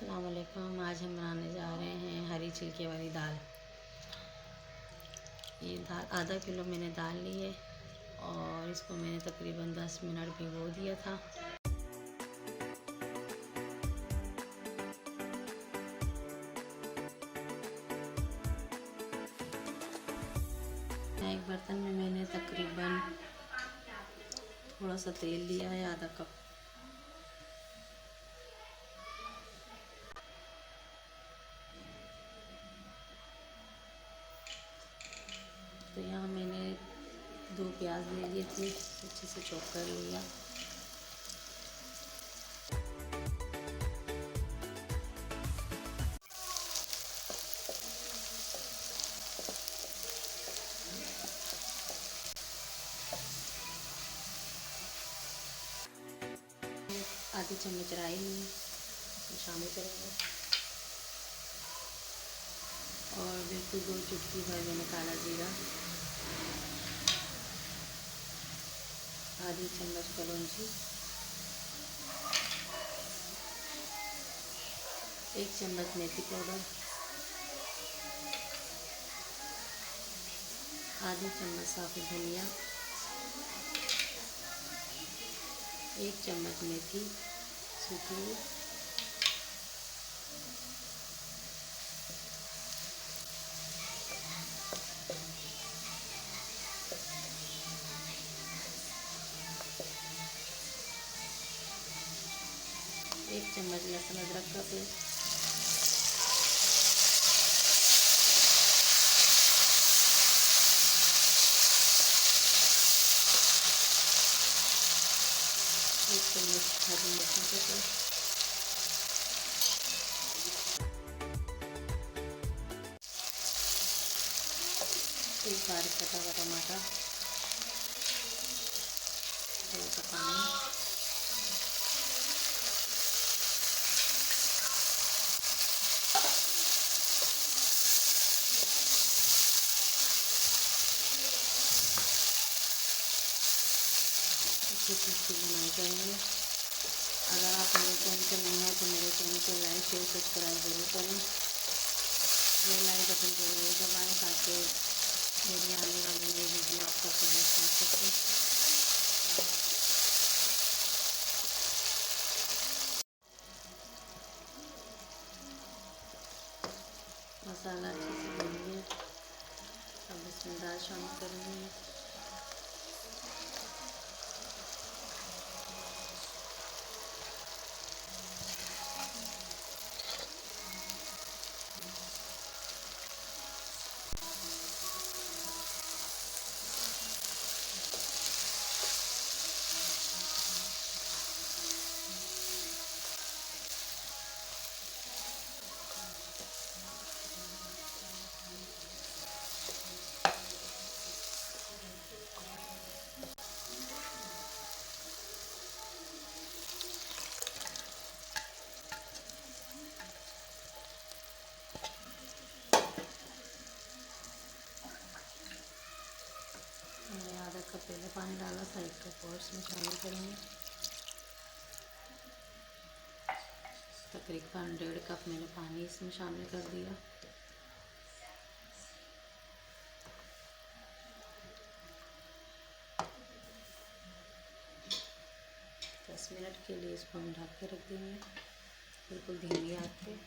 अस्सलाम वालेकुम। आज हम बनाने जा रहे हैं हरी छिलके वाली दाल। ये दाल आधा किलो मैंने दाल ली है और इसको मैंने तकरीबन 10 मिनट भिगो दिया था। एक बर्तन में मैंने तकरीबन थोड़ा सा तेल लिया है, आधा कप। तो यहाँ मैंने 2 प्याज ले लिए थे, अच्छे से चॉप कर लिया। आधी चम्मच राई शामिल करेंगे और बिल्कुल 2 चुटकी भर मैंने काला जीरा, आधी चम्मच कलौंजी, 1 चम्मच मेथी पाउडर, आधी चम्मच साबुत धनिया, 1 चम्मच मेथी सूखी हुई, एक चम्मच लहसुन अदरक का पेस्ट, एक चम्मच हरी मिर्चों का पेस्ट, एक बारीक कटा हुआ टमाटर, थोड़ा सा पानी, अच्छी चीज़ बनानी चाहिए। अगर आप मेरे चैनल पे नहीं हैं तो मेरे चैनल को लाइक शेयर सब्सक्राइब ज़रूर करें। बेल लाइक बटन को ज़रूर दबाएं ताकि मेरी आने वाली नई वीडियो आपको पहले पहुँच सके। मसाला अच्छे से भून लिया, अब इसमें दाल शामिल करेंगे। मैंने आधा कप पहले पानी डाला था, 1 कप और इसमें शामिल करेंगे। तकरीबन 1.5 कप मैंने पानी इसमें शामिल कर दिया। दस मिनट के लिए इसको हम ढक के रख देंगे, बिल्कुल धीमी आंच पे।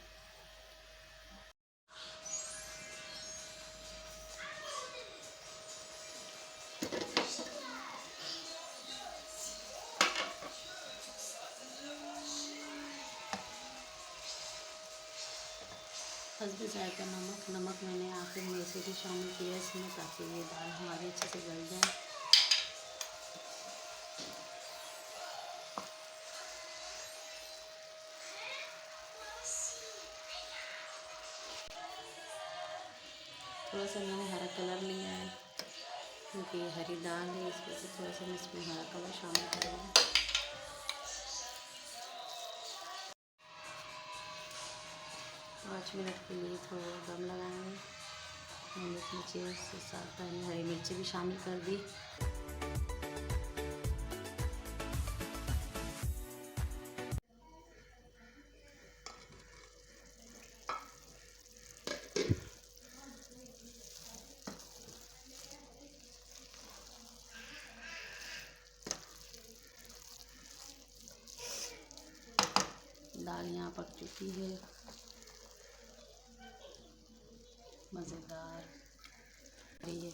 हल्दी जायका नमक मैंने आखिर में से भी शामिल किया इसमें ताकि ये दाल हमारी अच्छे से गल जाए। थोड़ा सा मैंने हरा कलर लिया है क्योंकि ये हरी दाल है, इस वजह से थोड़ा सा मैं इसमें हरा कलर शामिल करूँगी। 5 मिनट के लिए थोड़ा दम लगाएंगे। मैंने नीचे से साथ मैंने हरी मिर्ची भी शामिल कर दी। दाल यहाँ पक चुकी है, मज़ेदार। ये